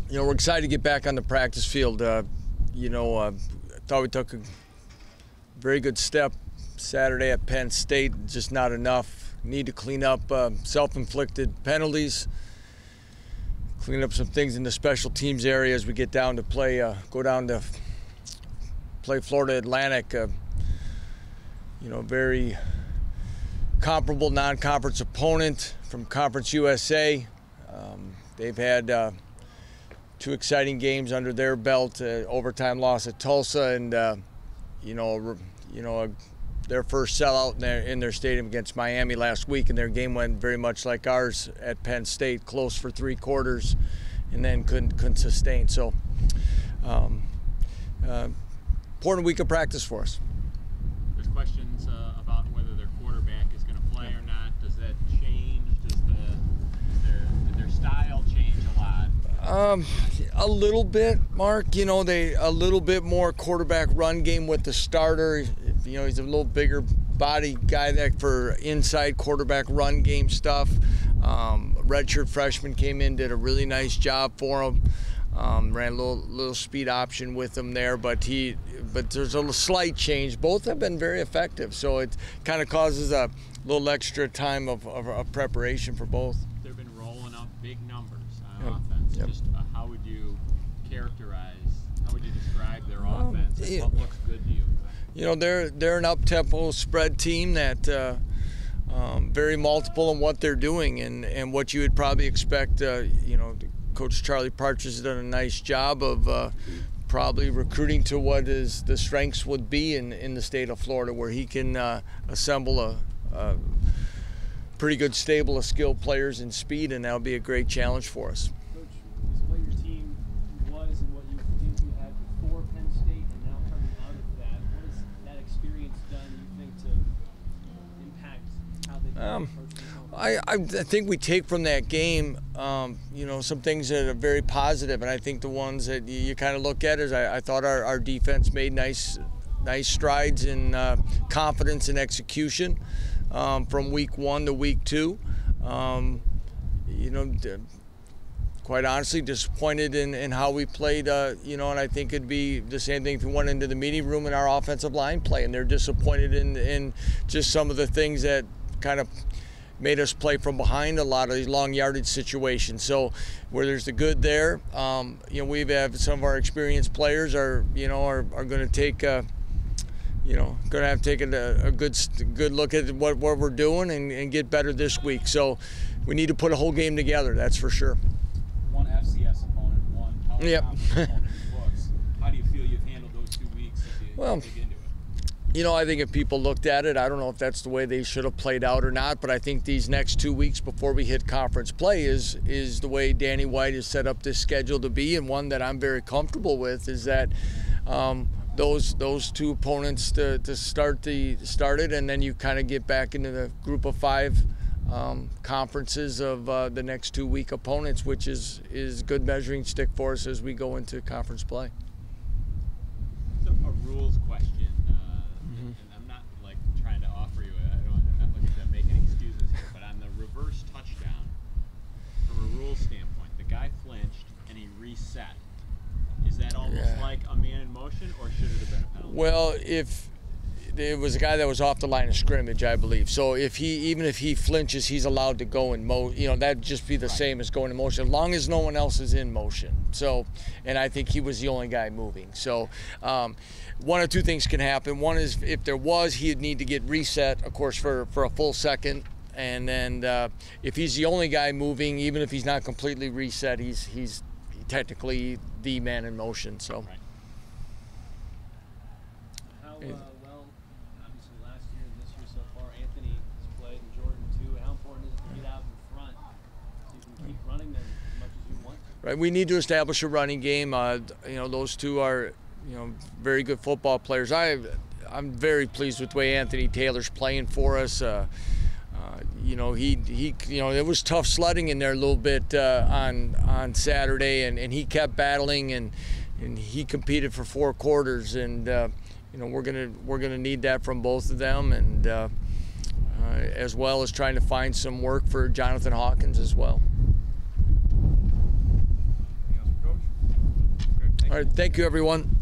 We're excited to get back on the practice field. I thought we took a very good step Saturday at Penn State, just not enough. Need to clean up self-inflicted penalties, clean up some things in the special teams area as we get down to go down to play Florida Atlantic. Very comparable non-conference opponent from Conference USA. They've had 2 exciting games under their belt, overtime loss at Tulsa, and their first sellout in their stadium against Miami last week, and their game went very much like ours at Penn State, close for 3 quarters, and then couldn't sustain. So, important week of practice for us. There's questions about whether their quarterback is going to play or not. Does that change? Does their style change a lot? A little bit, Mark. They a little bit more quarterback run game with the starter. He's a little bigger body guy that for inside quarterback run game stuff. Redshirt freshman came in, did a really nice job for him. Ran a little speed option with him there, but there's a slight change. Both have been very effective, so it kind of causes a little extra time of preparation for both. They've been rolling up big numbers on Yep. offense. Yep. Just how would you describe their offense? And what looks good to you? They're an up-tempo spread team that very multiple in what they're doing, and what you would probably expect. Coach Charlie Partridge has done a nice job of probably recruiting to what the strengths would be in the state of Florida, where he can assemble a pretty good stable of skilled players in speed, and that'll be a great challenge for us. Coach, this is what your team was and what you think you had before Penn State, and now coming out of that, what has that experience done, you think, to impact how they approach the I think we take from that game, some things that are very positive, and I think the ones that you kind of look at is I thought our defense made nice strides in confidence and execution from week 1 to week 2. Quite honestly, disappointed in how we played, and I think it'd be the same thing if we went into the meeting room in our offensive line play, and they're disappointed in just some of the things that kind of made us play from behind a lot of these long yardage situations. So where there's the good there, we've had some of our experienced players are going to take going to have taken a good look at what we're doing and get better this week. So we need to put a whole game together, that's for sure. One FCS opponent, one power Yep. conference opponent in the books. How do you feel you've handled those 2 weeks if you dig into it? I think if people looked at it, I don't know if that's the way they should have played out or not, but I think these next 2 weeks before we hit conference play is the way Danny White has set up this schedule to be, and one that I'm very comfortable with, is that those 2 opponents to start it, and then you kind of get back into the group of 5 conferences of the next 2 week opponents, which is good measuring stick for us as we go into conference play. It's a rules question. And I'm not trying to offer you I'm not looking to make any excuses here, but on the reverse touchdown, from a rules standpoint, the guy flinched and he reset. Is that almost like a man in motion, or should it have been a penalty? Well, if it was a guy that was off the line of scrimmage, I believe. So even if he flinches, he's allowed to go in motion. That'd just be the same as going in motion, as long as no one else is in motion. So, and I think he was the only guy moving. So, one of 2 things can happen. One is if there was, he'd need to get reset, of course, for a full second. And then if he's the only guy moving, even if he's not completely reset, he's technically the man in motion. So. Right. How well, obviously last year and this year so far, Anthony has played, and Jordan too. How important is it to get out in front so you can keep running them as much as you want to? Right, we need to establish a running game. Those 2 are, very good football players. I'm very pleased with the way Anthony Taylor's playing for us. It was tough sledding in there a little bit on Saturday, and he kept battling, and he competed for 4 quarters, and we're gonna need that from both of them, and as well as trying to find some work for Jonathan Hawkins as well. Anything else for Coach? All right, thank you, everyone.